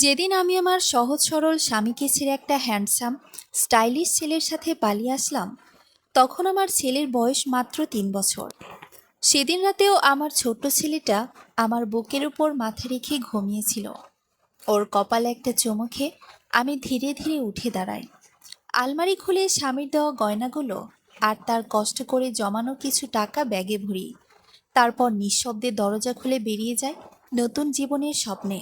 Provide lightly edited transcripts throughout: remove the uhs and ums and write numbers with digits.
যেদিন আমি আমার সহজ সরল স্বামীকে ছেড়ে একটা হ্যান্ডসাম স্টাইলিশ ছেলের সাথে পালিয়ে আসলাম, তখন আমার ছেলের বয়স মাত্র 3 বছর। সেদিন রাতেও আমার ছোট্ট ছেলেটা আমার বুকের উপর মাথা রেখে ঘুমিয়েছিল। ওর কপালে একটা চুমুকে আমি ধীরে ধীরে উঠে দাঁড়াই। আলমারি খুলে স্বামীর দেওয়া গয়নাগুলো আর তার কষ্ট করে জমানো কিছু টাকা ব্যাগে ভরি। তারপর নিঃশব্দে দরজা খুলে বেরিয়ে যায় নতুন জীবনের স্বপ্নে।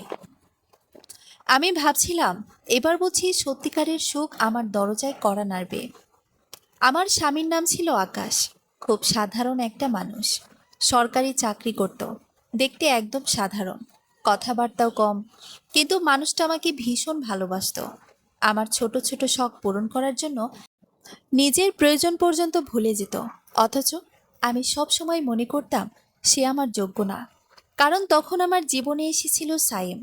আমি ভাবছিলাম, এবার বুঝি সত্যিকারের সুখ আমার দরজায় কড়া নাড়বে। আমার স্বামীর নাম ছিল আকাশ। খুব সাধারণ একটা মানুষ। সরকারি চাকরি করত। দেখতে একদম সাধারণ, কথাবার্তাও কম, কিন্তু মানুষটা আমাকে ভীষণ ভালোবাসতো। আমার ছোট ছোট শখ পূরণ করার জন্য নিজের প্রয়োজন পর্যন্ত ভুলে যেত। অথচ আমি সব সময় মনে করতাম সে আমার যোগ্য না। কারণ তখন আমার জীবনে এসেছিল সাইম।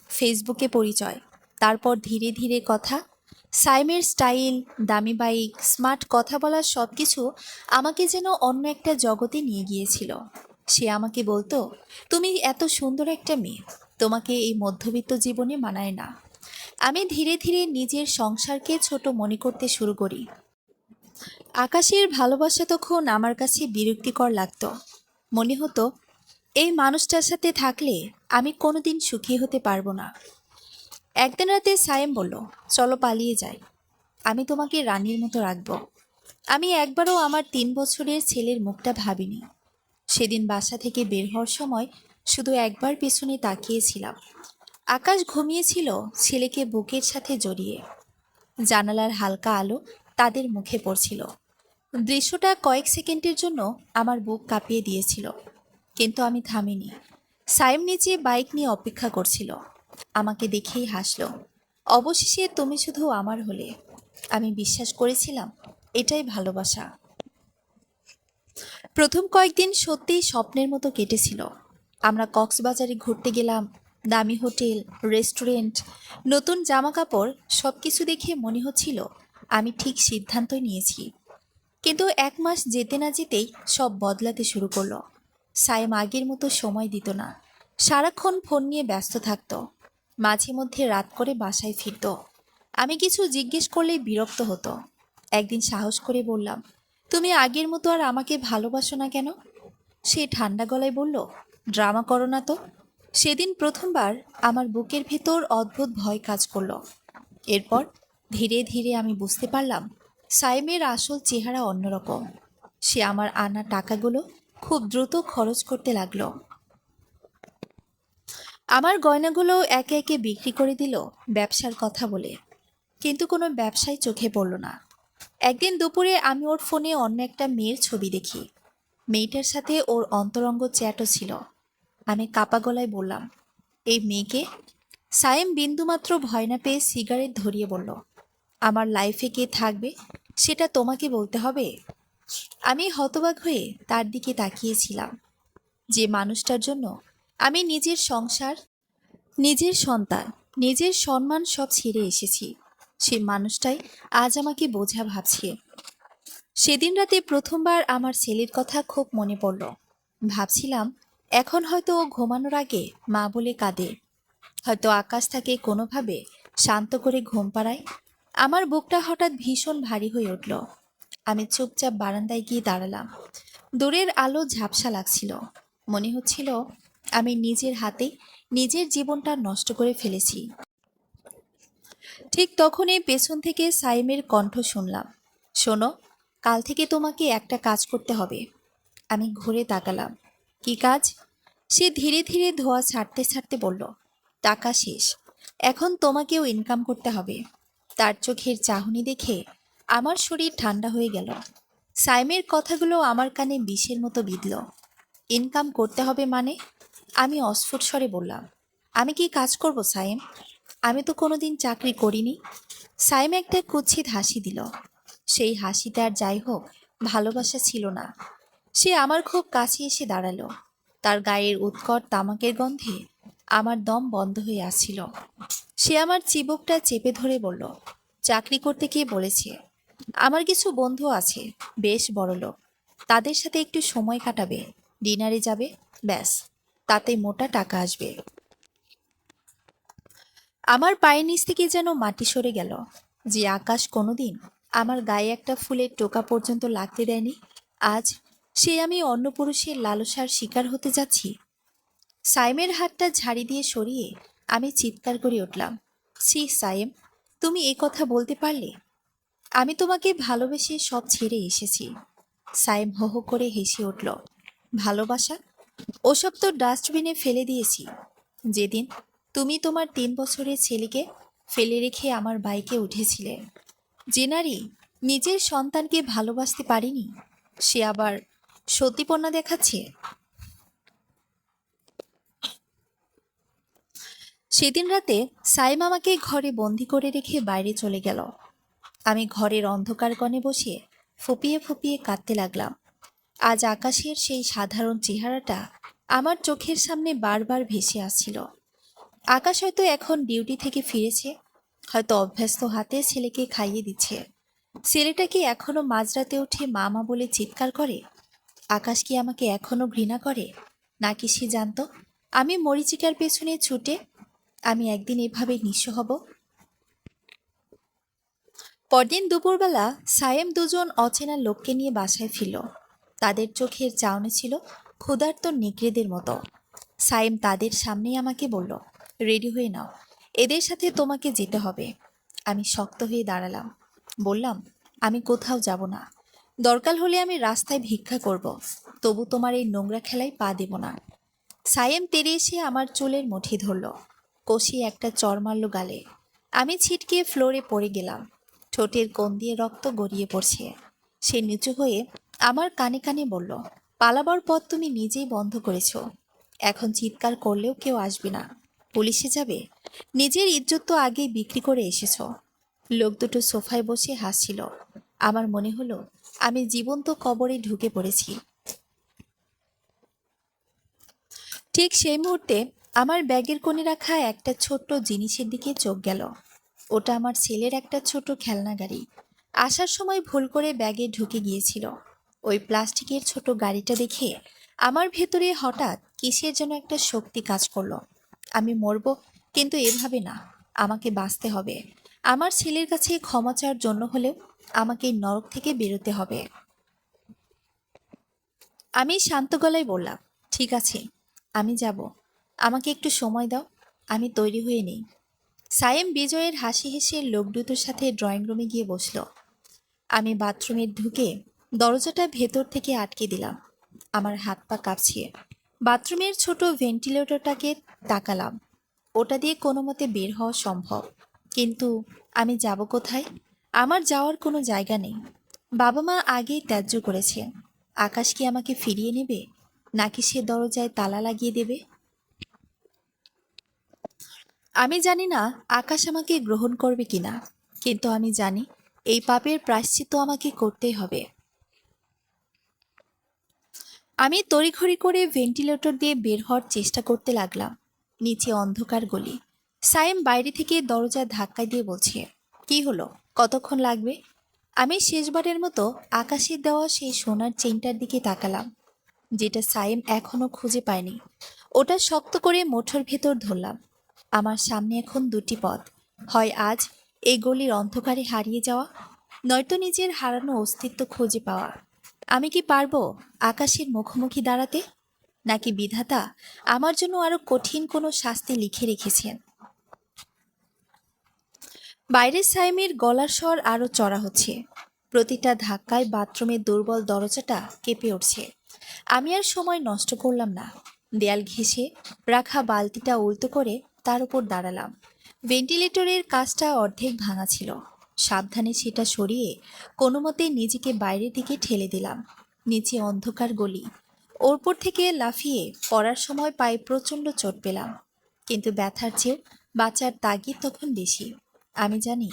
ফেসবুকে পরিচয়, তারপর ধীরে ধীরে কথা। সাইমের স্টাইল, দামি বাইক, স্মার্ট কথা বলার সব কিছু আমাকে যেন অন্য একটা জগতে নিয়ে গিয়েছিল। সে আমাকে বলতো, তুমি এত সুন্দর একটা মেয়ে, তোমাকে এই মধ্যবিত্ত জীবনে মানায় না। আমি ধীরে ধীরে নিজের সংসারকে ছোট মনে করতে শুরু করি। আকাশের ভালোবাসা তখন আমার কাছে বিরক্তিকর লাগতো। মনে হতো এই মানুষটার সাথে থাকলে আমি কোনোদিন সুখী হতে পারবো না। একদিন রাতে সায়েম বলল, চলো পালিয়ে যাই, আমি তোমাকে রানীর মতো রাখবো। আমি একবারও আমার 3 বছরের ছেলের মুখটা ভাবিনি। সেদিন বাসা থেকে বের হওয়ার সময় শুধু একবার পেছনে তাকিয়েছিলাম। আকাশ ঘুমিয়েছিল ছেলেকে বুকের সাথে জড়িয়ে। জানালার হালকা আলো তাদের মুখে পড়ছিল। দৃশ্যটা কয়েক সেকেন্ডের জন্য আমার বুক কাঁপিয়ে দিয়েছিল, কিন্তু আমি থামিনি। সাইম নিচে বাইক নিয়ে অপেক্ষা করছিল। আমাকে দেখেই হাসলো। অবশেষে তুমি শুধু আমার হলে। আমি বিশ্বাস করেছিলাম এটাই ভালোবাসা। প্রথম কয়েকদিন সত্যিই স্বপ্নের মতো কেটেছিল। আমরা কক্সবাজারে ঘুরতে গেলাম। দামি হোটেল, রেস্টুরেন্ট, নতুন জামা কাপড়, সব কিছু দেখে মনে হচ্ছিল আমি ঠিক সিদ্ধান্তই নিয়েছি। কিন্তু 1 মাস যেতে না যেতেই সব বদলাতে শুরু করলো। সাইম আগের মতো সময় দিত না। সারাক্ষণ ফোন নিয়ে ব্যস্ত থাকতো। মাঝে মধ্যে রাত করে বাসায় ফিরতো। আমি কিছু জিজ্ঞেস করলেই বিরক্ত হতো। একদিন সাহস করে বললাম, তুমি আগের মতো আর আমাকে ভালোবাসো না কেন? সে ঠান্ডা গলায় বলল, ড্রামা করো না তো। সেদিন প্রথমবার আমার বুকের ভেতর অদ্ভুত ভয় কাজ করলো। এরপর ধীরে ধীরে আমি বুঝতে পারলাম সাইমের আসল চেহারা অন্যরকম। সে আমার আনা টাকাগুলো খুব দ্রুত খরচ করতে লাগলো। আমার গয়নাগুলো একে একে বিক্রি করে দিল ব্যবসার কথা বলে। কিন্তু কোনো ব্যবসায় চোখে পড়ল না। একদিন দুপুরে আমি ওর ফোনে অন্য একটা মেয়ের ছবি দেখি। মেয়েটার সাথে ওর অন্তরঙ্গ চ্যাটও ছিল। আমি কাপা গলায় বললাম, এই মেয়েকে? সায়েম বিন্দুমাত্র ভয় না পেয়ে সিগারেট ধরিয়ে বলল, আমার লাইফে কে থাকবে সেটা তোমাকে বলতে হবে? আমি হতবাক হয়ে তার দিকে তাকিয়েছিলাম। যে মানুষটার জন্য আমি নিজের সংসার, নিজের সন্তান, নিজের সম্মান সব ছেড়ে এসেছি, সে মানুষটাই আজ আমাকে বোঝা ভাবছে। সেদিন রাতে প্রথমবার আমার ছেলের কথা খুব মনে পড়ল। ভাবছিলাম, এখন হয়তো ও ঘুমানোর আগে মা বলে কাঁদে। হয়তো আকাশ তাকে কোনোভাবে শান্ত করে ঘুম পাড়ায়। আমার বুকটা হঠাৎ ভীষণ ভারী হয়ে উঠল। আমি চুপচাপ বারান্দায় গিয়ে দাঁড়ালাম। দূরের আলো ঝাপসা লাগছিল। মনে হচ্ছিল আমি নিজের হাতে নিজের জীবনটা নষ্ট করে ফেলেছি। ঠিক তখনই পেছন থেকে সাইমের কণ্ঠ শুনলাম, শোনো, কাল থেকে তোমাকে একটা কাজ করতে হবে। আমি ঘুরে তাকালাম। কি কাজ? সে ধীরে ধীরে ধোঁয়া ছাড়তে ছাড়তে বলল, টাকা শেষ, এখন তোমাকেও ইনকাম করতে হবে। তার চোখের চাহনি দেখে আমার শরীর ঠান্ডা হয়ে গেল। সাইমের কথাগুলো আমার কানে বিষের মতো বিঁধল। ইনকাম করতে হবে মানে? আমি অস্ফুট স্বরে বললাম, আমি কি কাজ করব সাইম? আমি তো কোনোদিন চাকরি করিনি। সাইম একটা কুৎসিত হাসি দিল। সেই হাসিতে আর যাই হোক ভালোবাসা ছিল না। সে আমার খুব কাছে এসে দাঁড়ালো। তার গায়ের উৎকট তামাকের গন্ধে আমার দম বন্ধ হয়ে আসছিল। সে আমার চিবুকটা চেপে ধরে বলল, চাকরি করতে কে বলেছে? আমার কিছু বন্ধু আছে, বেশ বড়লোক। তাদের সাথে একটু সময় কাটাবে, ডিনারে যাবে, ব্যাস, তাতে মোটা টাকা আসবে। আমার পায়ের নিচ থেকে যেন মাটি সরে গেল। যে আকাশ কোনোদিন আমার গায়ে একটা ফুলের টোকা পর্যন্ত লাগতে দেয়নি, আজ সে আমি অন্য পুরুষের লালসার শিকার হতে যাচ্ছি। সাইমের হাতটা ঝাড়ি দিয়ে সরিয়ে আমি চিৎকার করে উঠলাম, ছি সাইম, তুমি এ কথা বলতে পারলে? আমি তোমাকে ভালোবেসে সব ছেড়ে এসেছি। সাইম হো হো করে হেসে উঠল। ভালোবাসা? ওসব তো ডাস্টবিনে ফেলে দিয়েছি যেদিন তুমি তোমার 3 বছরের ছেলেকে ফেলে রেখে আমার বাইকে উঠেছিলে। যে নারী নিজের সন্তানকে ভালোবাসতে পারেনি, সে আবার সতীপনা দেখাচ্ছে। সেদিন রাতে সাইম আমাকে ঘরে বন্দি করে রেখে বাইরে চলে গেল। আমি ঘরের অন্ধকার কোণে বসে ফুপিয়ে ফুপিয়ে কাঁদতে লাগলাম। আজ আকাশের সেই সাধারণ চেহারাটা আমার চোখের সামনে বারবার ভেসে আসছিল। আকাশ হয়তো এখন ডিউটি থেকে ফিরেছে, হয়তো অভ্যস্ত হাতে ছেলেকে খাইয়ে দিচ্ছে। ছেলেটা কি এখনো মাঝরাতে উঠে মা মা বলে চিৎকার করে? আকাশ কি আমাকে এখনো ঘৃণা করে, নাকি সে জানতো আমি মরীচিকার পেছনে ছুটে আমি একদিন এভাবে নিঃস্ব হব? পরদিন দুপুরবেলা সায়েম দুজন অচেনা লোককে নিয়ে বাসায় ফিরল। তাদের চোখের চাউনি ছিল ক্ষুধার্ত নেকড়েদের মতো। সায়েম তাদের সামনেই আমাকে বলল, রেডি হয়ে নাও, এদের সাথে তোমাকে যেতে হবে। আমি শক্ত হয়ে দাঁড়ালাম, বললাম, আমি কোথাও যাব না। দরকার হলে আমি রাস্তায় ভিক্ষা করব, তবু তোমার এই নোংরা খেলায় পা দেব না। সায়েম তেড়ে এসে আমার চুলের মুঠি ধরল, কষিয়ে একটা চড় মারল গালে। আমি ছিটকে ফ্লোরে পড়ে গেলাম। ঠোঁটের কোণ দিয়ে রক্ত গড়িয়ে পড়ছে। সে নিচু হয়ে আমার কানে কানে বলল, পালাবার পথ তুমি নিজেই বন্ধ করেছ। এখন চিৎকার করলেও কেউ আসবে না, পুলিশে যাবে। নিজের ইজ্জত তো আগেই বিক্রি করে এসেছ। লোক দুটো সোফায় বসে হাসছিল। আমার মনে হলো আমি জীবন্ত কবরে ঢুকে পড়েছি। ঠিক সেই মুহূর্তে আমার ব্যাগের কোণে রাখা একটা ছোট্ট জিনিসের দিকে চোখ গেল। ওটা আমার ছেলের একটা ছোট খেলনা গাড়ি। আসার সময় ভুল করে ব্যাগে ঢুকে গিয়েছিল। ওই প্লাস্টিকের ছোট গাড়িটা দেখে আমার ভেতরে হঠাৎ কিসের যেন একটা শক্তি কাজ করলো। আমি মরবো, কিন্তু এভাবে না, আমাকে বাঁচতে হবে। আমার ছেলের কাছে ক্ষমা চাওয়ার জন্য হলেও আমাকে এই নরক থেকে বেরোতে হবে। আমি শান্ত গলায় বললাম, ঠিক আছে, আমি যাব, আমাকে একটু সময় দাও, আমি তৈরি হয়ে নেই। সায়েম বিজয়ের হাসি হেসে লোক দুটোর সাথে ড্রয়িং রুমে গিয়ে বসল। আমি বাথরুমে ঢুকে দরজাটা ভেতর থেকে আটকে দিলাম। আমার হাত পা কাঁপছে। বাথরুমের ছোট ভেন্টিলেটরটাকে তাকালাম। ওটা দিয়ে কোনো মতে বের হওয়া সম্ভব, কিন্তু আমি যাব কোথায়? আমার যাওয়ার কোনো জায়গা নেই। বাবা মা আগেই ত্যায্য করেছে। আকাশ কি আমাকে ফিরিয়ে নেবে, নাকি সে দরজায় তালা লাগিয়ে দেবে? আমি জানি না আকাশ আমাকে গ্রহণ করবে কিনা, কিন্তু আমি জানি এই পাপের প্রায়শ্চিত্ত আমাকে করতেই হবে। আমি তড়িঘড়ি করে ভেন্টিলেটর দিয়ে বের হওয়ার চেষ্টা করতে লাগলাম। নিচে অন্ধকার গলি। সায়েম বাইরে থেকে দরজা ধাক্কা দিয়ে বলছে, কি হলো, কতক্ষণ লাগবে? আমি শেষবারের মতো আকাশের দেওয়া সেই সোনার চেইনটার দিকে তাকালাম, যেটা সায়েম এখনো খুঁজে পায়নি। ওটা শক্ত করে মুঠোর ভেতর ধরলাম। আমার সামনে এখন দুটি পথ, হয় আজ এই গলির অন্ধকারে হারিয়ে যাওয়া, নয়তো নিজের হারানো অস্তিত্ব খুঁজে পাওয়া। আমি কি পারবো আকাশের মুখোমুখি দাঁড়াতে, নাকি বিধাতা আমার জন্য আরো কঠিন কোনো শাস্তি লিখে রেখেছেন? বাইরের সাইমের গলার স্বর আরো চড়া হচ্ছে। প্রতিটা ধাক্কায় বাথরুমের দুর্বল দরজাটা কেঁপে উঠছে। আমি আর সময় নষ্ট করলাম না। দেয়াল ঘেঁষে রাখা বালতিটা উল্টো করে তার উপর দাঁড়ালাম। ভেন্টিলেটরের কাজটা অর্ধেক ভাঙা ছিল। সাবধানে সেটা সরিয়ে কোনো মতে নিজেকে বাইরের দিকে ঠেলে দিলাম। নিচে অন্ধকার গলি। ওপর থেকে লাফিয়ে পড়ার সময় পায়ে প্রচণ্ড চোট পেলাম, কিন্তু ব্যথার চেয়েও বাঁচার তাগিদ তখন বেশি। আমি জানি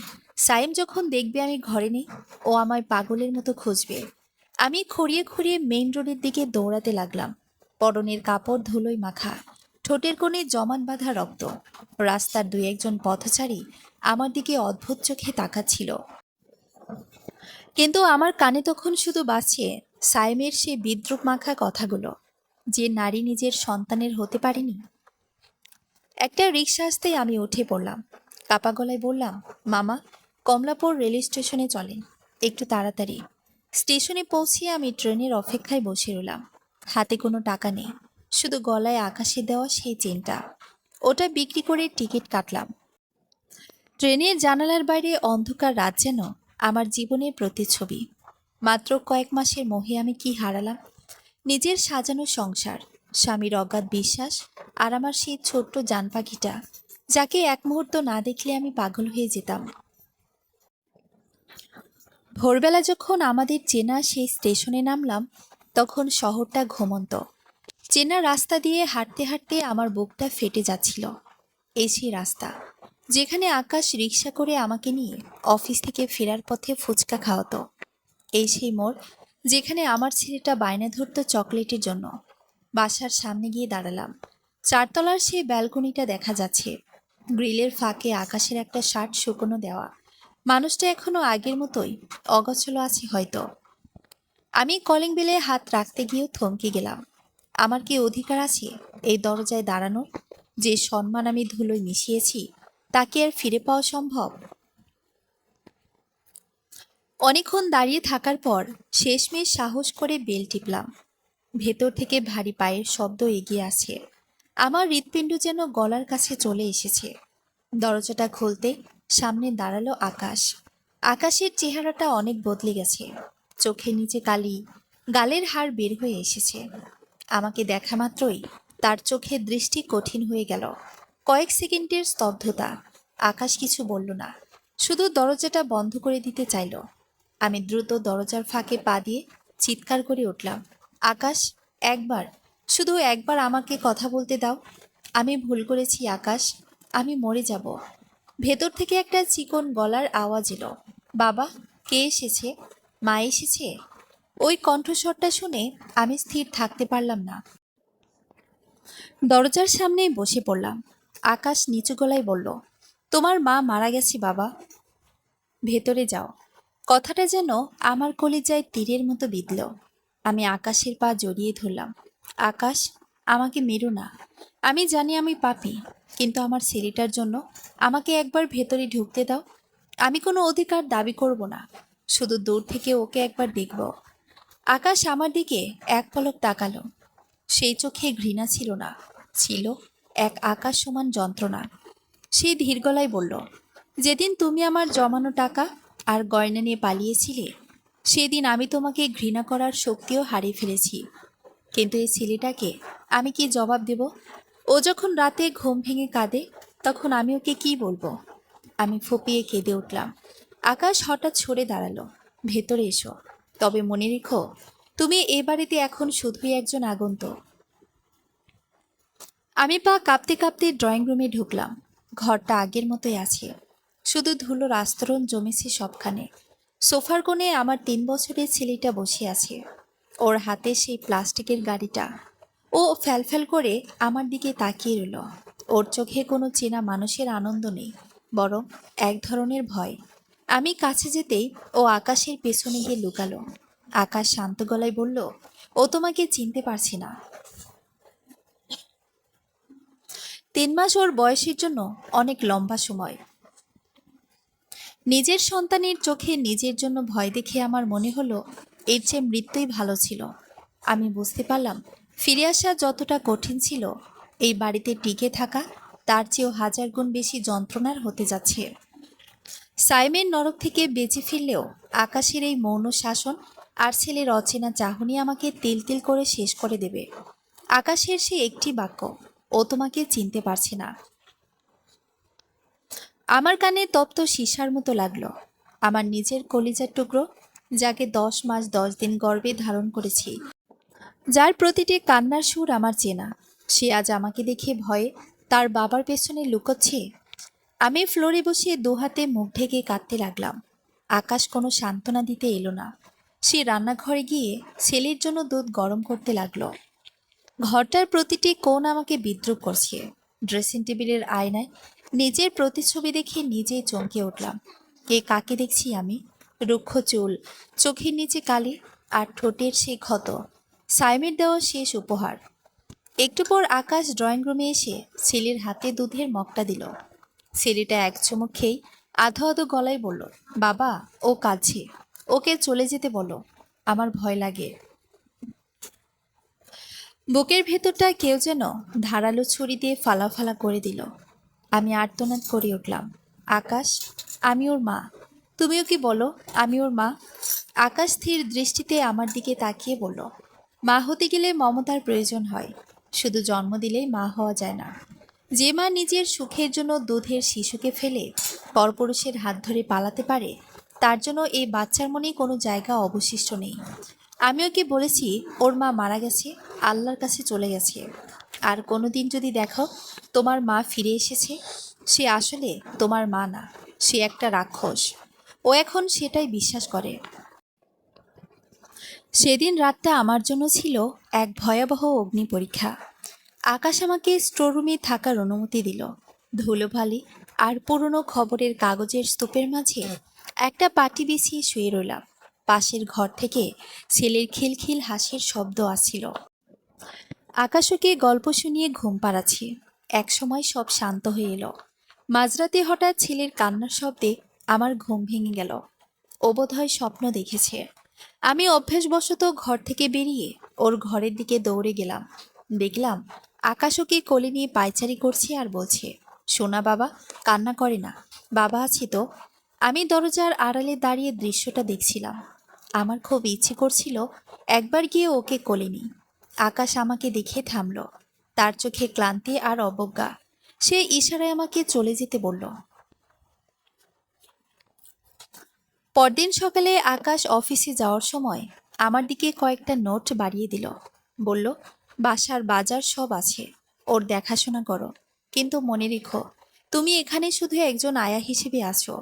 সাইম যখন দেখবে আমি ঘরে নেই, ও আমায় পাগলের মতো খুঁজবে। আমি খুঁড়িয়ে খুঁড়িয়ে মেইন রোডের দিকে দৌড়াতে লাগলাম। পরনের কাপড় ধুলোয় মাখা, ঠোঁটের কোণে জমাট বাঁধা রক্ত। রাস্তার দুই একজন পথচারী আমার দিকে অদ্ভুত চোখে তাকাচ্ছিল, কিন্তু আমার কানে তখন শুধু বাজছে সাইমের সেই বিদ্রুপ মাখা কথাগুলো, যে নারী নিজের সন্তানের হতে পারেনি। একটা রিকশা আসতেই আমি উঠে পড়লাম। কাপা গলায় বললাম, মামা, কমলাপুর রেল স্টেশনে চলেন, একটু তাড়াতাড়ি। স্টেশনে পৌঁছিয়ে আমি ট্রেনের অপেক্ষায় বসে রইলাম। হাতে কোনো টাকা নেই, শুধু গলায় আকাশে দেওয়া সেই চেনটা। ওটা বিক্রি করে টিকিট কাটলাম। ট্রেনের জানালার বাইরে অন্ধকার রাত যেন আমার জীবনের প্রতিচ্ছবি। মাত্র কয়েক মাসের মোহে আমি কি হারালাম! নিজের সাজানো সংসার, স্বামীর অগাধ বিশ্বাস, আর আমার সেই ছোট্ট জান পাখিটা, যাকে এক মুহূর্ত না দেখলে আমি পাগল হয়ে যেতাম। ভোরবেলা যখন আমাদের চেনা সেই স্টেশনে নামলাম, তখন শহরটা ঘুমন্ত। চেনা রাস্তা দিয়ে হাঁটতে হাঁটতে আমার বুকটা ফেটে যাচ্ছিল। এই সেই রাস্তা যেখানে আকাশ রিকশা করে আমাকে নিয়ে অফিস থেকে ফেরার পথে ফুচকা খাওয়াতো। এই সেই মোড় যেখানে আমার ছেলেটা বায়না ধরত চকলেটের জন্য। বাসার সামনে গিয়ে দাঁড়ালাম। চারতলার সেই ব্যালকনিটা দেখা যাচ্ছে। গ্রিলের ফাঁকে আকাশের একটা শার্ট শুকনো দেওয়া। মানুষটা এখনো আগের মতোই অগোছালো আছে হয়তো। আমি কলিং বেলে হাত রাখতে গিয়েও থমকে গেলাম। আমার কি অধিকার আছে এই দরজায় দাঁড়ানোর? যে সম্মান আমি ধুলোয় মিশিয়েছি, তা কি আর ফিরে পাওয়া সম্ভব? অনেকক্ষণ দাঁড়িয়ে থাকার পর শেষমেশ সাহস করে বেল টিপলাম। ভেতর থেকে ভারী পায়ের শব্দ এগিয়ে আসে। আমার হৃৎপিণ্ড যেন গলার কাছে চলে এসেছে। দরজাটা খুলতে সামনে দাঁড়ালো আকাশ। আকাশের চেহারাটা অনেক বদলে গেছে। চোখের নিচে কালি, গালের হাড় বের হয়ে এসেছে। আমাকে দেখা মাত্রই তার চোখের দৃষ্টি কঠিন হয়ে গেল। কয়েক সেকেন্ডের স্তব্ধতা। আকাশ কিছু বলল না, শুধু দরজাটা বন্ধ করে দিতে চাইল। আমি দ্রুত দরজার ফাঁকে পা দিয়ে চিৎকার করে উঠলাম, আকাশ, একবার, শুধু একবার আমাকে কথা বলতে দাও। আমি ভুল করেছি আকাশ, আমি মরে যাব। ভেতর থেকে একটা চিকন গলার আওয়াজ এলো, বাবা, কে এসেছে? মা এসেছে? ওই কণ্ঠস্বরটা শুনে আমি স্থির থাকতে পারলাম না। দরজার সামনেই বসে পড়লাম। আকাশ নিচু গলায় বলল, তোমার মা মারা গেছে বাবা, ভেতরে যাও। কথাটা যেন আমার কলিজায় তীরের মতো বিঁধল। আমি আকাশের পা জড়িয়ে ধরলাম। আকাশ, আমাকে মেরো না। আমি জানি আমি পাপী, কিন্তু আমার ছেলেটার জন্য আমাকে একবার ভেতরে ঢুকতে দাও। আমি কোনো অধিকার দাবি করব না, শুধু দূর থেকে ওকে একবার দেখব। আকাশ আমার দিকে এক পলক তাকালো। সেই চোখে ঘৃণা ছিল না, ছিল এক আকাশ সমান যন্ত্রণা। সে ধীর গলায় বলল, যেদিন তুমি আমার জমানো টাকা আর গয়না নিয়ে পালিয়েছিলে, সেদিন আমি তোমাকে ঘৃণা করার শক্তিও হারিয়ে ফেলেছি। কিন্তু এই ছেলেটাকে আমি কি জবাব দেব? ও যখন রাতে ঘুম ভেঙে কাঁদে, তখন আমি ওকে কি বলবো? আমি ফুপিয়ে কেঁদে উঠলাম। আকাশ হঠাৎ সরে দাঁড়ালো, ভেতরে এসো। তবে মনে রেখো, তুমি এ বাড়িতে এখন শুধুই একজন আগন্তুক। আমি পা কাঁপতে কাঁপতে ড্রয়িং রুমে ঢুকলাম। ঘরটা আগের মতোই আছে, শুধু ধুলোর আস্তরণ জমেছে সবখানে। সোফার কোণে আমার 3 বছরের ছেলেটা বসে আছে, ওর হাতে সেই প্লাস্টিকের গাড়িটা। ও ফ্যালফ্যাল করে আমার দিকে তাকিয়ে রইল। ওর চোখে কোনো চেনা মানুষের আনন্দ নেই, বরং এক ধরনের ভয়। আমি কাছে যেতেই ও আকাশের পেছনে গিয়ে লুকালো। আকাশ শান্ত গলায় বলল, ও তোমাকে চিনতে পারছি না। 3 মাস ওর বয়সের জন্য অনেক লম্বা সময়। নিজের সন্তানের চোখে নিজের জন্য ভয় দেখে আমার মনে হলো এর চেয়ে মৃত্যুই ভালো ছিল। আমি বুঝতে পারলাম ফিরে আসা যতটা কঠিন ছিল, এই বাড়িতে টিকে থাকা তার চেয়েও 1000 গুণ বেশি যন্ত্রণার হতে যাচ্ছে। সাইমের নরক থেকে বেঁচে ফিরলেও আকাশের এই মৌন শাসন আর ছেলের অচেনা চাহনি আমাকে তিল তিল করে শেষ করে দেবে। আকাশের সে একটি বাক্য, ও তোমাকে চিনতে পারছে না, আমার কানে তপ্ত সীসার মতো লাগলো। আমার নিজের কলিজার টুকরো, যাকে 10 মাস 10 দিন গর্ভে ধারণ করেছি, যার প্রতিটি কান্নার সুর আমার চেনা, সে আজ আমাকে দেখে ভয়ে তার বাবার পেছনে লুকোচ্ছে। আমি ফ্লোরে বসে দুহাতে মুখ ঢেকে কাঁদতে লাগলাম। আকাশ কোনো সান্ত্বনা দিতে এলো না। সে রান্নাঘরে গিয়ে ছেলের জন্য দুধ গরম করতে লাগলো। ঘরটার প্রতিটি কোণ আমাকে বিদ্রুপ করছে। ড্রেসিং টেবিলের আয়নায় নিজের প্রতিচ্ছবি দেখে নিজেই চমকে উঠলাম। কে কাকে দেখছি আমি? রুক্ষ চুল, চোখের নিচে কালি, আর ঠোঁটের সেই ক্ষত, সাইমের দেওয়া শেষ উপহার। একটু পর আকাশ ড্রয়িং রুমে এসে ছেলের হাতে দুধের মগটা দিল। ছেলেটা এক চুমুক খেয়েই আধো আধো গলায় বলল, বাবা, ও কাঁদছে, ওকে চলে যেতে বলো, আমার ভয় লাগে। বুকের ভেতরটা কেউ যেন ধারালো ছুরি দিয়ে ফালা করে দিল। আমি আর্তনাদ করে উঠলাম, আকাশ, আমি ওর মা, তুমিও কি বলো আমি ওর মা। আকাশ স্থির দৃষ্টিতে আমার দিকে তাকিয়ে বলল, মা হতে গেলে মমতার প্রয়োজন হয়, শুধু জন্ম দিলেই মা হওয়া যায় না। যে মা নিজের সুখের জন্য দুধের শিশুকে ফেলে পরপুরুষের হাত ধরে পালাতে পারে, তার জন্য এই বাচ্চার মনে কোনো জায়গা অবশিষ্ট নেই। আমি ওকে বলেছি ওর মা মারা গেছে, আল্লাহর কাছে চলে গেছে। আর কোনো দিন যদি দেখো তোমার মা ফিরে এসেছে, সে আসলে তোমার মা না, সে একটা রাক্ষস। ও এখন সেটাই বিশ্বাস করে। সেদিন রাতটা আমার জন্য ছিল এক ভয়াবহ অগ্নি পরীক্ষা। আকাশ আমাকে স্টোররুমে থাকার অনুমতি দিল। ধুলোবালি আর পুরনো খবরের কাগজের স্তূপের মাঝে একটা পাটি বিছিয়ে শুয়ে রইলাম। পাশের ঘর থেকে ছেলের খিলখিল হাসির শব্দ আসছিল। আকাশকে গল্প শুনিয়ে ঘুম পাড়াচ্ছি। একসময় সব শান্ত হয়ে এলো। মাঝরাতে হঠাৎ ছেলের কান্নার শব্দে আমার ঘুম ভেঙে গেল। ও বোধহয় স্বপ্ন দেখেছে। আমি অভ্যেসবশত ঘর থেকে বেরিয়ে ওর ঘরের দিকে দৌড়ে গেলাম। দেখলাম আকাশ ওকে কোলে নিয়ে পায়চারি করছে আর বলছে, সোনা বাবা, কান্না করে না, বাবা আছি তো। আমি দরজার আড়ালে দাঁড়িয়ে দৃশ্যটা দেখছিলাম। আমার খুব ইচ্ছে করছিল একবার গিয়ে ওকে কোলে নিই। আকাশ আমাকে দেখে থামল। তার চোখে ক্লান্তি আর অবজ্ঞা। সে ইশারায় আমাকে চলে যেতে বলল। পরদিন সকালে আকাশ অফিসে যাওয়ার সময় আমার দিকে কয়েকটা নোট বাড়িয়ে দিল। বলল, বাসার বাজার সব আছে, ওর দেখাশোনা করো, কিন্তু মনে রেখো তুমি এখানে শুধু একজন আয়া হিসেবে আছো।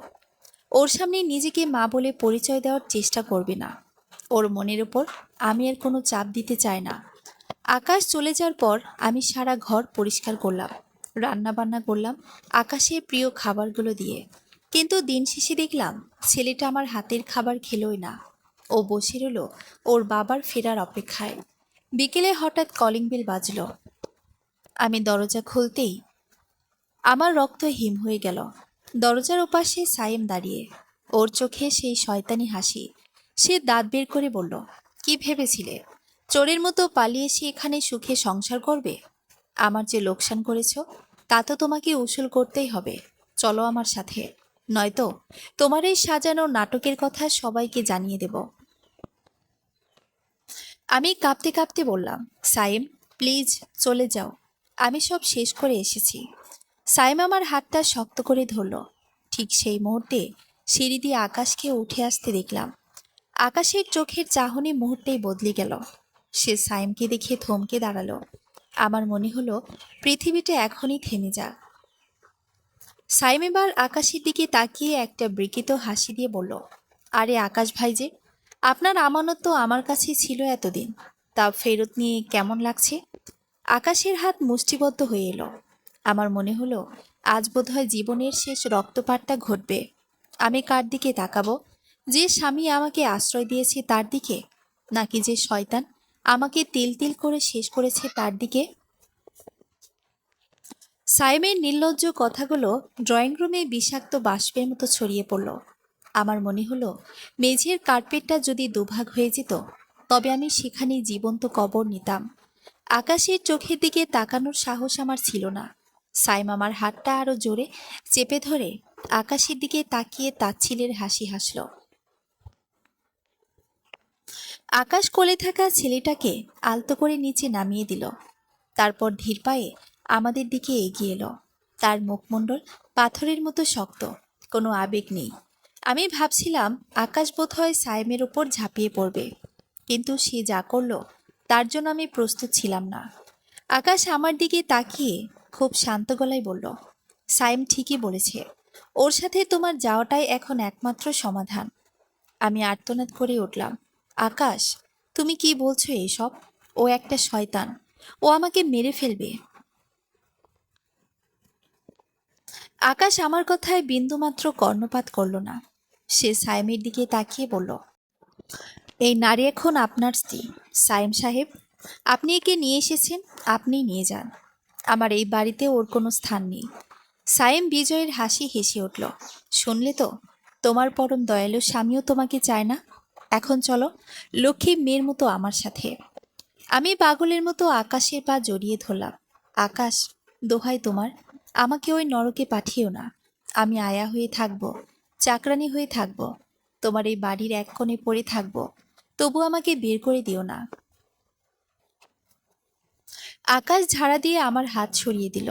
ওর সামনে নিজেকে মা বলে পরিচয় দেওয়ার চেষ্টা করবে না। ওর মনের উপর আমি আর কোনো চাপ দিতে চাই না। আকাশ চলে যাওয়ার পর আমি সারা ঘর পরিষ্কার করলাম, রান্না বান্না করলাম আকাশের প্রিয় খাবারগুলো দিয়ে। কিন্তু দিন শেষে দেখলাম ছেলেটা আমার হাতের খাবার খেলোই না। ও বসে রইল ওর বাবার ফেরার অপেক্ষায়। বিকেলে হঠাৎ কলিং বেল বাজলো। আমি দরজা খুলতেই আমার রক্ত হিম হয়ে গেল। দরজার ওপাশে সাইম দাঁড়িয়ে, ওর চোখে সেই শয়তানি হাসি। সে দাঁত বের করে বলল, কি ভেবেছিলে চোরের মতো পালিয়ে এসে এখানে সুখে সংসার করবে? আমার যে লোকসান করেছ তা তো তোমাকে উসুল করতেই হবে। চলো আমার সাথে, নয়তো তোমার এই সাজানো নাটকের কথা সবাইকে জানিয়ে দেব। আমি কাঁপতে কাঁপতে বললাম, সাইম, প্লিজ চলে যাও, আমি সব শেষ করে এসেছি। সাইম আমার হাতটা শক্ত করে ধরল। ঠিক সেই মুহূর্তে সিঁড়ি দিয়ে আকাশকে উঠে আসতে দেখলাম। আকাশের চোখের চাহনি মুহূর্তেই বদলে গেল। সে সাইমকে দেখে থমকে দাঁড়ালো। আমার মনে হলো পৃথিবীটা এখনই থেমে যাক। সাইম এবার আকাশের দিকে তাকিয়ে একটা বিকৃত হাসি দিয়ে বলল, আরে আকাশ ভাই যে, আপনার আমানত তো আমার কাছেই ছিল এতদিন, তা ফেরত নিয়ে কেমন লাগছে? আকাশের হাত মুষ্টিবদ্ধ হয়ে এলো। আমার মনে হলো আজ বোধহয় জীবনের শেষ রক্তপাতটা ঘটবে। আমি কার দিকে তাকাবো? যে স্বামী আমাকে আশ্রয় দিয়েছে তার দিকে, নাকি যে শয়তান আমাকে তিল তিল করে শেষ করেছে তার দিকে? সাইমের নির্লজ্জ কথাগুলো ড্রয়িং রুমে বিষাক্ত বাষ্পের মতো ছড়িয়ে পড়ল। আমার মনে হলো মেঝের কার্পেটটা যদি দুভাগ হয়ে যেত, তবে আমি সেখানে জীবন্ত কবর নিতাম। আকাশের চোখের দিকে তাকানোর সাহস আমার ছিল না। সাইম আমার হাতটা আরো জোরে চেপে ধরে আকাশের দিকে তাকিয়ে তাচ্ছিলের হাসি হাসল। আকাশ কোলে থাকা ছেলেটাকে আলতো করে নিচে নামিয়ে দিল। তারপর ধীর পায়ে আমাদের দিকে এগিয়ে এলো। তার মুখমণ্ডল পাথরের মতো শক্ত, কোনো আবেগ নেই। আমি ভাবছিলাম আকাশ বোধহয় সাইমের ওপর ঝাঁপিয়ে পড়বে, কিন্তু সে যা করলো তার জন্য আমি প্রস্তুত ছিলাম না। আকাশ আমার দিকে তাকিয়ে খুব শান্ত গলায় বলল, সাইম ঠিকই বলেছে, ওর সাথে তোমার যাওয়াটাই এখন একমাত্র সমাধান। আমি আর্তনাদ করে উঠলাম, আকাশ, তুমি কি বলছো এসব? ও একটা শয়তান, ও আমাকে মেরে ফেলবে। আকাশ আমার কথায় বিন্দুমাত্র কর্ণপাত করল না। সে সাইমের দিকে তাকিয়ে বলল, এই নারী এখন আপনার স্ত্রী। সাইম সাহেব, আপনি একে নিয়ে এসেছেন, আপনিই নিয়ে যান। আমার এই বাড়িতে ওর কোনো স্থান নেই। সায়েম বিজয়ের হাসি হেসে উঠল। শুনলে তো, তোমার পরম দয়ালু স্বামীও তোমাকে চায় না। এখন চলো, লক্ষ্মী মেয়ের মতো আমার সাথে। আমি পাগলের মতো আকাশের পা জড়িয়ে ধরলাম। আকাশ, দোহাই তোমার, আমাকে ওই নরকে পাঠিও না। আমি আয়া হয়ে থাকবো, চাকরানি হয়ে থাকবো, তোমার এই বাড়ির এক কোণে পড়ে থাকবো, তবু আমাকে বের করে দিও না। আকাশ ঝাড়া দিয়ে আমার হাত সরিয়ে দিল।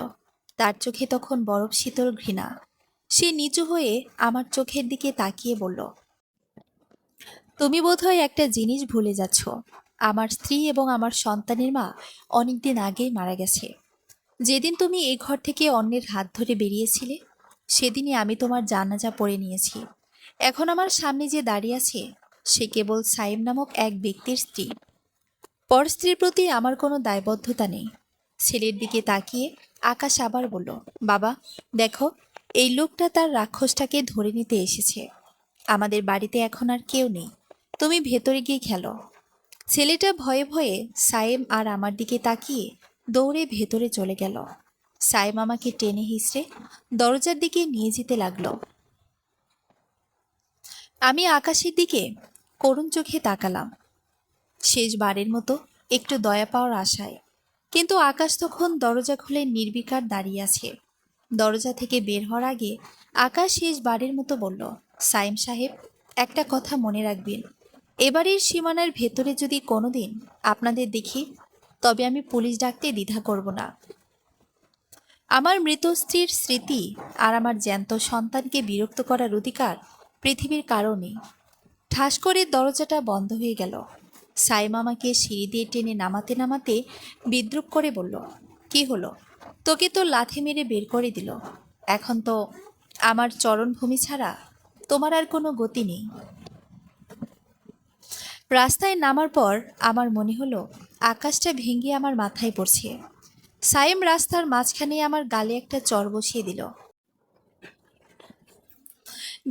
তার চোখে তখন বরফ শীতল ঘৃণা। সে নিচু হয়ে আমার চোখের দিকে তাকিয়ে বলল, তুমি বোধহয় একটা জিনিস ভুলে যাচ্ছ। আমার স্ত্রী এবং আমার সন্তানের মা অনেকদিন আগেই মারা গেছে। যেদিন তুমি এই ঘর থেকে অন্যের হাত ধরে বেরিয়েছিলে, সেদিনই আমি তোমার জানাজা পড়ে নিয়েছি। এখন আমার সামনে যে দাঁড়িয়ে আছে, সে কেবল সাইম নামক এক ব্যক্তির স্ত্রী। পর স্ত্রীর প্রতি আমার কোনো দায়বদ্ধতা নেই। ছেলের দিকে তাকিয়ে আকাশ আবার বলল, বাবা, দেখো, এই লোকটা তার রাক্ষসটাকে ধরে নিতে এসেছে। আমাদের বাড়িতে এখন আর কেউ নেই, তুমি ভেতরে গিয়ে খেলো। ছেলেটা ভয়ে ভয়ে সায়েম আর আমার দিকে তাকিয়ে দৌড়ে ভেতরে চলে গেল। সায়েম আমাকে টেনে হিঁচড়ে দরজার দিকে নিয়ে যেতে লাগলো। আমি আকাশের দিকে করুণ চোখে তাকালাম, শেষবারের মতো একটু দয়া পাওয়ার আশায়। কিন্তু আকাশ তখন দরজা খুলে নির্বিকার দাঁড়িয়ে আছে। দরজা থেকে বের হওয়ার আগে আকাশ শেষবারের মতো বলল, সাইম সাহেব, একটা কথা মনে রাখবেন, এবারের সীমানার ভেতরে যদি কোনোদিন আপনাদের দেখি, তবে আমি পুলিশ ডাকতে দ্বিধা করব না। আমার মৃত স্ত্রীর স্মৃতি আর আমার জ্যান্ত সন্তানকে বিরক্ত করার অধিকার পৃথিবীর কারো নেই। ঠাস করে দরজাটা বন্ধ হয়ে গেল। সাইম আমাকে সিঁড়ি দিয়ে টেনে নামাতে নামাতে বিদ্রূপ করে বলল, কি হলো? তোকে তো লাথি মেরে বের করে দিল। এখন তো আমার চরণভূমি ছাড়া তোমার আর কোনো গতি নেই। রাস্তায় নামার পর আমার মনে হলো আকাশটা ভেঙে আমার মাথায় পড়ছে। সাইম রাস্তার মাঝখানে আমার গালে একটা চর বসিয়ে দিল।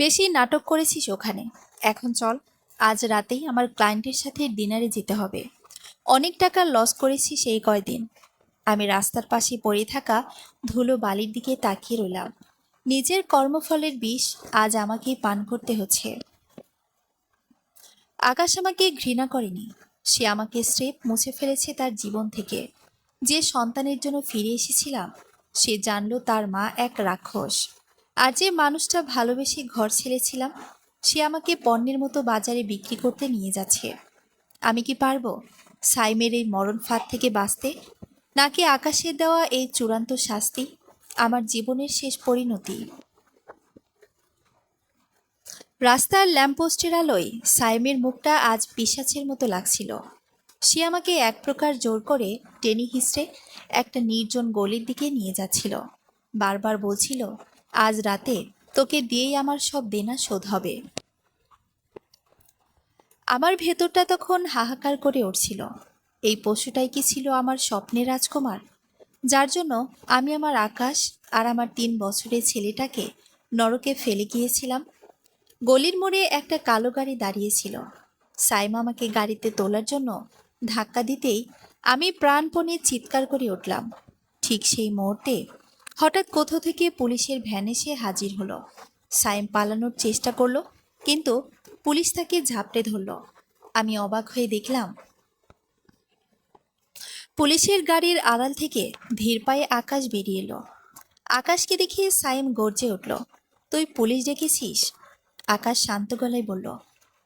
বেশি নাটক করেছিস ওখানে, এখন চল, আজ রাতেই আমার ক্লায়েন্টের সাথে ডিনারে যেতে হবে। অনেক টাকা লস করেছি সেই কয়দিন। আমি রাস্তার পাশে পড়ে থাকা ধুলো বালির দিকে তাকিয়ে রইলাম। নিজের কর্মফলের বিষ আজ আমাকেই পান করতে হচ্ছে। আকাশ আমাকে ঘৃণা করেনি, সে আমাকে স্রেফ মুছে ফেলেছে তার জীবন থেকে। যে সন্তানের জন্য ফিরে এসেছিলাম, সে জানল তার মা এক রাক্ষস। আর যে মানুষটা ভালোবেসে ঘর ছেড়েছিলাম, সে আমাকে পণ্যের মতো বাজারে বিক্রি করতে নিয়ে যাচ্ছে। আমি কি পারবো সাইমের এই মরণ ফাঁদ থেকে বাঁচতে? নাকি আকাশের দেওয়া এই চূড়ান্ত শাস্তি আমার জীবনের শেষ পরিণতি? রাস্তার ল্যাম্পপোস্টের আলোয় সাইমের মুখটা আজ পিশাচের মতো লাগছিল। সে আমাকে এক প্রকার জোর করে টেনে হিঁচড়ে একটা নির্জন গলির দিকে নিয়ে যাচ্ছিল। বারবার বলছিল, আজ রাতে তোকে দিয়েই আমার সব দেনা শোধ হবে। আমার ভেতরটা তখন হাহাকার করে উঠছিল। এই পশুটাই কি ছিল আমার স্বপ্নের রাজকুমার, যার জন্য আমি আমার আকাশ আর আমার 3 বছরের ছেলেটাকে নরকে ফেলে গিয়েছিলাম? গলির মোড়ে একটা কালো গাড়ি দাঁড়িয়েছিল। সাইম আমাকে গাড়িতে তোলার জন্য ধাক্কা দিতেই আমি প্রাণপণে চিৎকার করে উঠলাম। ঠিক সেই মুহূর্তে হঠাৎ কোথা থেকে পুলিশের ভ্যান এসে হাজির হলো। সাইম পালানোর চেষ্টা করলো, কিন্তু পুলিশ তাকে ঝাপটে ধরল। আমি অবাক হয়ে দেখলাম, পুলিশের গাড়ির আড়াল থেকে ধীর পায়ে আকাশ বেরিয়ে এলো। আকাশকে দেখে সাইম গর্জে উঠল, তুই পুলিশ ডেকেছিস? আকাশ শান্ত গলায় বলল,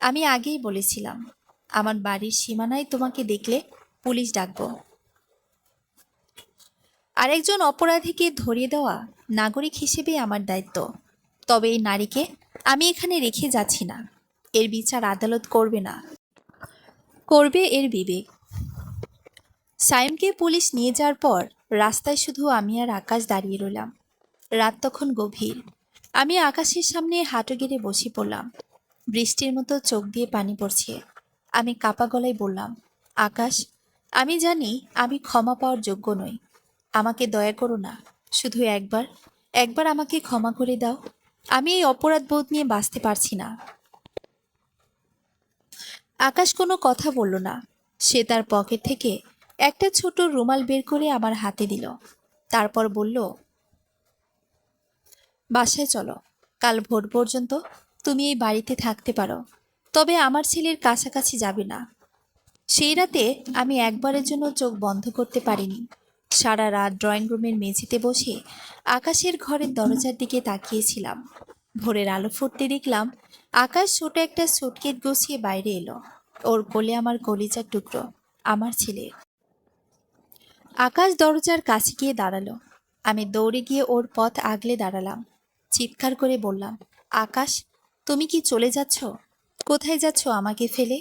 আমি আগেই বলেছিলাম, আমার বাড়ির সীমানায় তোমাকে দেখলে পুলিশ ডাকবো। আরেকজন অপরাধীকে ধরিয়ে দেওয়া নাগরিক হিসেবে আমার দায়িত্ব। তবে এই নারীকে আমি এখানে রেখে যাচ্ছি না। এর বিচার আদালত করবে না, করবে এর বিবেক। সাইমকে পুলিশ নিয়ে যাওয়ার পর রাস্তায় শুধু আমি আর আকাশ দাঁড়িয়ে রইলাম। রাত তখন গভীর। আমি আকাশের সামনে হাঁটু গেড়ে বসে পড়লাম। বৃষ্টির মতো চোখ দিয়ে পানি পড়ছে। আমি কাপা গলায় বললাম, আকাশ, আমি জানি আমি ক্ষমা পাওয়ার যোগ্য নই। আমাকে দয়া করো না, শুধু একবার, একবার আমাকে ক্ষমা করে দাও। আমি এই অপরাধ বোধ নিয়ে বাঁচতে পারছি না। আকাশ কোনো কথা বলল না। সে তার পকেট থেকে একটা ছোট রুমাল বের করে আমার হাতে দিল। তারপর বলল, বাসায় চলো। কাল ভোর পর্যন্ত তুমি এই বাড়িতে থাকতে পারো, তবে আমার ছেলের কাছাকাছি যাবে না। সেই রাতে আমি একবারের জন্য চোখ বন্ধ করতে পারিনি। সারা রাত ড্রয়িং রুমের মেঝেতে বসে আকাশের ঘরের দরজার দিকে তাকিয়েছিলাম। ভোরের আলো ফুটতে দেখলাম আকাশ ছোট একটা সুটকেস গুছিয়ে বাইরে এলো। ওর কোলে আমার কলিজার টুকরো, আমার ছেলে। আকাশ দরজার কাছে গিয়ে দাঁড়ালো। আমি দৌড়ে গিয়ে ওর পথ আগলে দাঁড়ালাম। চিৎকার করে বললাম, আকাশ, তুমি কি চলে যাচ্ছ? কোথায় যাচ্ছ আমাকে ফেলে?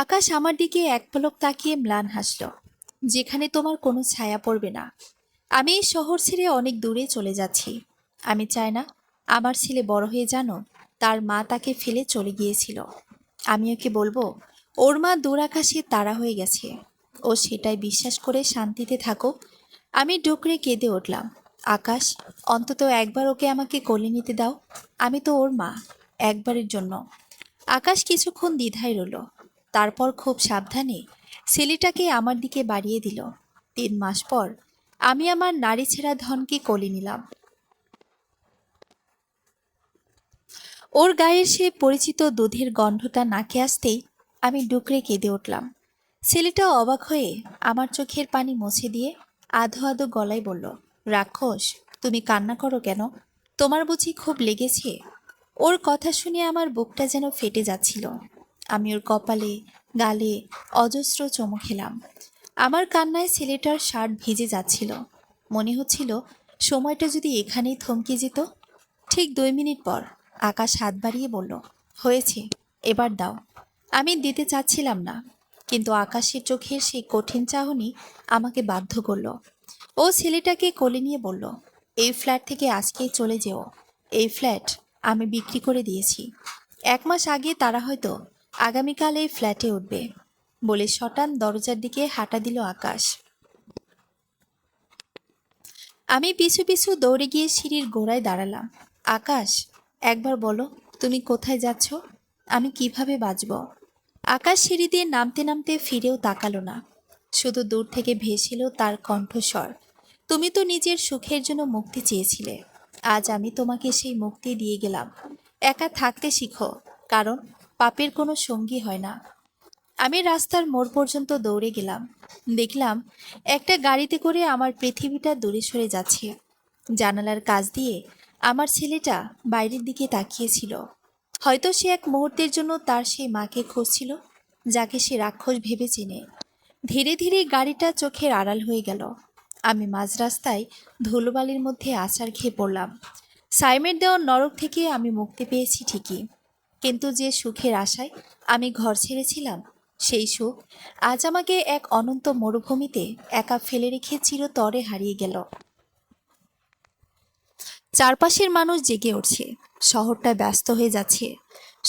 আকাশ আমার দিকে এক পলক তাকিয়ে ম্লান হাসল। যেখানে তোমার কোনো ছায়া পড়বে না। আমি এই শহর ছেড়ে অনেক দূরে চলে যাচ্ছি। আমি চাই না আমার ছেলে বড় হয়ে জানো তার মা তাকে ফেলে চলে গিয়েছিল। আমি ওকে বলবো ওর মা দূর আকাশে তারা হয়ে গেছে। ও সেটাই বিশ্বাস করে শান্তিতে থাকো। আমি ডুকরে কেঁদে উঠলাম। আকাশ, অন্তত একবার ওকে আমাকে কোলে নিতে দাও। আমি তো ওর মা, একবারের জন্য। আকাশ কিছুক্ষণ দ্বিধায় রইল। তারপর খুব সাবধানে ছেলেটাকে আমার দিকে বাড়িয়ে দিল। 3 মাস পর আমি আমার নারী ছেঁড়া ধনকে কোলে নিলাম। ওর গায়ের সে পরিচিত দুধের গন্ধটা নাকে আসতেই আমি ডুকরে কেঁদে উঠলাম। ছেলেটা অবাক হয়ে আমার চোখের পানি মুছে দিয়ে আধো আধো গলায় বলল, রাক্ষস, তুমি কান্না করো কেন? তোমার বুঝি খুব লেগেছে? ওর কথা শুনে আমার বুকটা যেন ফেটে যাচ্ছিল। আমি ওর কপালে, গালে অজস্র চুমু খেলাম। আমার কান্নায় ছেলেটার শার্ট ভিজে যাচ্ছিল। মনে হচ্ছিল সময়টা যদি এখানেই থমকে যেত। ঠিক 2 মিনিট পর আকাশ হাত বাড়িয়ে বলল, হয়েছে, এবার দাও। আমি দিতে চাচ্ছিলাম না, কিন্তু আকাশের চোখের সেই কঠিন চাহনি আমাকে বাধ্য করল। ও ছেলেটাকে কোলে নিয়ে বলল, এই ফ্ল্যাট থেকে আজকেই চলে যেও। এই ফ্ল্যাট আমি বিক্রি করে দিয়েছি। 1 মাস আগে তারা হয়তো আগামীকাল এই ফ্ল্যাটে উঠবে। বলে শটান দরজার দিকে হাঁটা দিল আকাশ। আমি পিছু পিছু দৌড়ে গিয়ে সিঁড়ির গোড়ায় দাঁড়ালাম। আকাশ, একবার বলো তুমি কোথায় যাচ্ছ? আমি কিভাবে বাঁচব? আকাশ সিঁড়ি দিয়ে নামতে নামতে ফিরেও তাকালো না। শুধু দূর থেকে ভেসেছিল তার কণ্ঠস্বর, তুমি তো নিজের সুখের জন্য মুক্তি চেয়েছিলে। আজ আমি তোমাকে সেই মুক্তি দিয়ে গেলাম। একা থাকতে শিখো, কারণ পাপের কোনো সঙ্গী হয় না। আমি রাস্তার মোড় পর্যন্ত দৌড়ে গেলাম। দেখলাম একটা গাড়িতে করে আমার পৃথিবীটা দূরে সরে যাচ্ছে। জানালার কাছ দিয়ে আমার ছেলেটা বাইরের দিকে তাকিয়েছিল। হয়তো সে এক মুহূর্তের জন্য তার সেই মাকে খুঁজছিল, যাকে সে রাক্ষস ভেবে চেনে। ধীরে ধীরে গাড়িটা চোখের আড়াল হয়ে গেল। আমি মাঝ রাস্তায় ধুলোবালির মধ্যে আছাড় খেয়ে পড়লাম। সাইমের দেওয়া নরক থেকে আমি মুক্তি পেয়েছি ঠিকই, কিন্তু যে সুখের আশায় আমি ঘর ছেড়েছিলাম, সেই সুখ আজ আমাকে এক অনন্ত মরুভূমিতে একা ফেলে রেখে চিরতরে হারিয়ে গেল। চারপাশের মানুষ জেগে উঠছে, শহরটা ব্যস্ত হয়ে যাচ্ছে,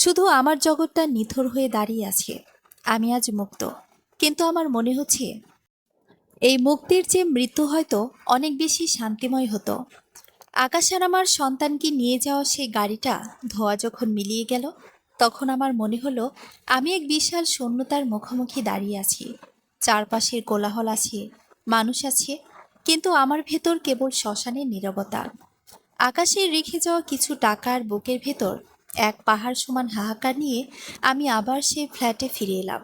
শুধু আমার জগৎটা নিথর হয়ে দাঁড়িয়ে আছে। আমি আজ মুক্ত, কিন্তু আমার মনে হচ্ছে এই মুক্তির চেয়ে মৃত্যু হয়তো অনেক বেশি শান্তিময় হতো। আকাশ আর আমার সন্তানকে নিয়ে যাওয়া সেই গাড়িটা ধোঁয়া যখন মিলিয়ে গেল, তখন আমার মনে হলো আমি এক বিশাল শূন্যতার মুখোমুখি দাঁড়িয়ে আছি। চারপাশের কোলাহল আছে, মানুষ আছে, কিন্তু আমার ভেতর কেবল শ্মশানের নীরবতা। আকাশে রেখে যাওয়া কিছু টাকার বুকের ভেতর এক পাহাড় সমান হাহাকার নিয়ে আমি আবার সেই ফ্ল্যাটে ফিরে এলাম।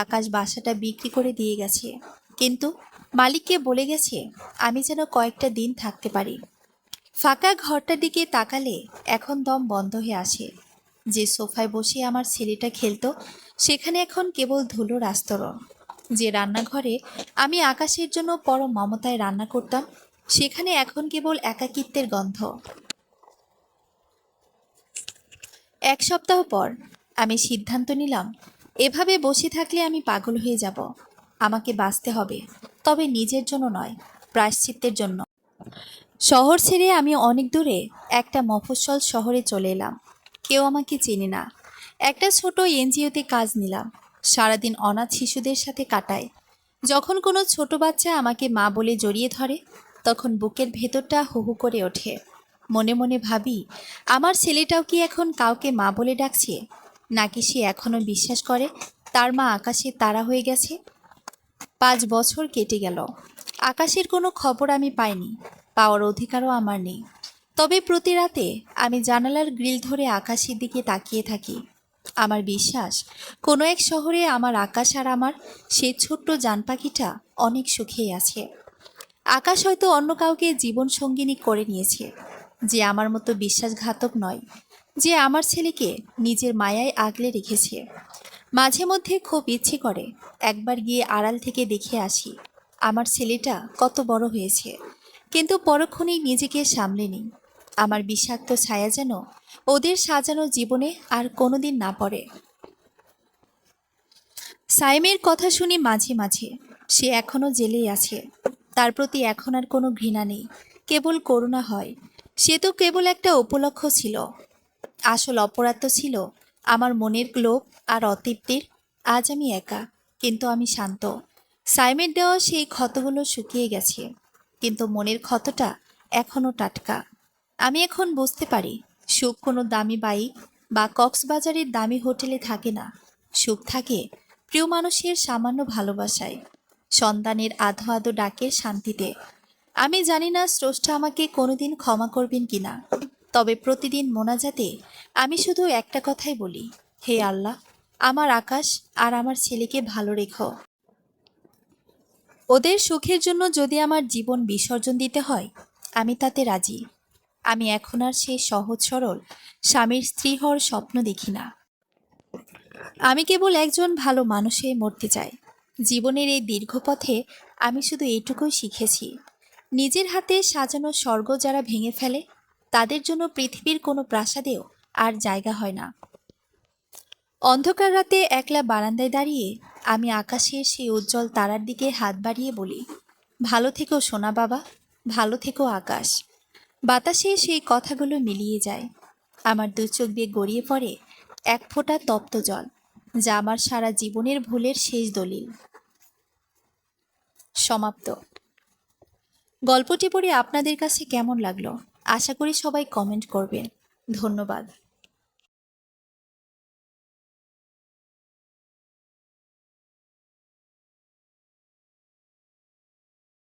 আকাশ বাসাটা বিক্রি করে দিয়ে গেছে, কিন্তু মালিককে বলে গেছে আমি যেন কয়েকটা দিন থাকতে পারি। ফাঁকা ঘরটার দিকে তাকালে এখন দম বন্ধ হয়ে আসে। যে সোফায় বসে আমার ছেলেটা খেলতো, সেখানে এখন কেবল ধুলোর আস্তরণ। যে রান্নাঘরে আমি আকাশের জন্য পরম মমতায় রান্না করতাম, সেখানে এখন কেবল একাকিত্বের গন্ধ। 1 সপ্তাহ পর আমি সিদ্ধান্ত নিলাম, এভাবে বসে থাকলে আমি পাগল হয়ে যাব। আমাকে বাঁচতে হবে, তবে নিজের জন্য নয়, প্রায়শ্চিত্তের জন্য। শহর ছেড়ে আমি অনেক দূরে একটা মফস্বল শহরে চলে এলাম। কেউ আমাকে চেনে না। একটা ছোট এনজিওতে কাজ নিলাম। সারাদিন অনাথ শিশুদের সাথে কাটাই। যখন কোনো ছোট বাচ্চা আমাকে মা বলে জড়িয়ে ধরে, তখন বুকের ভেতরটা হু হু করে ওঠে। মনে মনে ভাবি, আমার ছেলেটাও কি এখন কাউকে মা বলে ডাকছে, নাকি সে এখনও বিশ্বাস করে তার মা আকাশে তারা হয়ে গেছে। 5 বছর কেটে গেল। আকাশের কোনো খবর আমি পাইনি। পাওয়ার অধিকারও আমার নেই। তবে প্রতি রাতে আমি জানালার গ্রিল ধরে আকাশের দিকে তাকিয়ে থাকি। আমার বিশ্বাস, কোনো এক শহরে আমার আকাশ আর আমার সেই ছোট্ট জান পাখিটা অনেক সুখেই আছে। আকাশ হয়তো অন্য কাউকে জীবন সঙ্গিনী করে নিয়েছে, যে আমার মতো বিশ্বাসঘাতক নয়, যে আমার ছেলেকে নিজের মায়ায় আগলে রেখেছে। মাঝে মধ্যে খুব ইচ্ছে করে একবার গিয়ে আড়াল থেকে দেখে আসি আমার ছেলেটা কত বড় হয়েছে, কিন্তু পরক্ষণেই নিজেকে সামলে নিই। আমার বিষাক্ত ছায়া যেন ওদের সাজানো জীবনে আর কোনোদিন না পড়ে। সাইমের কথা শুনি মাঝে মাঝে। সে এখনো জেলেই আছে। তার প্রতি এখন আর কোনো ঘৃণা নেই, কেবল করুণা হয়। সে তো কেবল একটা উপলক্ষ ছিল। আসল অপরাধ তো ছিল আমার মনের লোভ আর অতৃপ্তির। আজ আমি একা, কিন্তু আমি শান্ত। সাইমের দেওয়া সেই ক্ষতগুলো শুকিয়ে গেছে, কিন্তু মনের ক্ষতটা এখনও টাটকা। আমি এখন বুঝতে পারি, সুখ কোনো দামি বাইক বা কক্সবাজারের দামি হোটেলে থাকে না। সুখ থাকে প্রিয় মানুষের সামান্য ভালোবাসায়, সন্তানের আধো আধো ডাকের শান্তিতে। আমি জানি না স্রষ্টা আমাকে কোনোদিন ক্ষমা করবেন কিনা, তবে প্রতিদিন মোনাজাতে আমি শুধু একটা কথাই বলি, হে আল্লাহ, আমার আকাশ আর আমার ছেলেকে ভালো রেখো। ওদের সুখের জন্য যদি আমার জীবন বিসর্জন দিতে হয়, আমি তাতে রাজি। আমি এখন আর সেই সহজ সরল স্বামীর স্ত্রী হওয়ার স্বপ্ন দেখি না। আমি কেবল একজন ভালো মানুষে মরতে চাই। জীবনের এই দীর্ঘ পথে আমি শুধু এইটুকুই শিখেছি, নিজের হাতে সাজানো স্বর্গ যারা ভেঙে ফেলে, তাদের জন্য পৃথিবীর কোনো প্রাসাদেও আর জায়গা হয় না। অন্ধকার রাতে একলা বারান্দায় দাঁড়িয়ে আমি আকাশের সেই উজ্জ্বল তারার দিকে হাত বাড়িয়ে বলি, ভালো থেকো সোনা বাবা, ভালো থেকো আকাশ। বাতাসে সেই কথাগুলো মিলিয়ে যায়। আমার দু চোখ দিয়ে গড়িয়ে পড়ে এক ফোঁটা তপ্ত জল, যা আমার সারা জীবনের ভুলের শেষ দলিল। সমাপ্ত। গল্পটি পড়ে আপনাদের কাছে কেমন লাগলো? আশা করি সবাই কমেন্ট করবেন। ধন্যবাদ।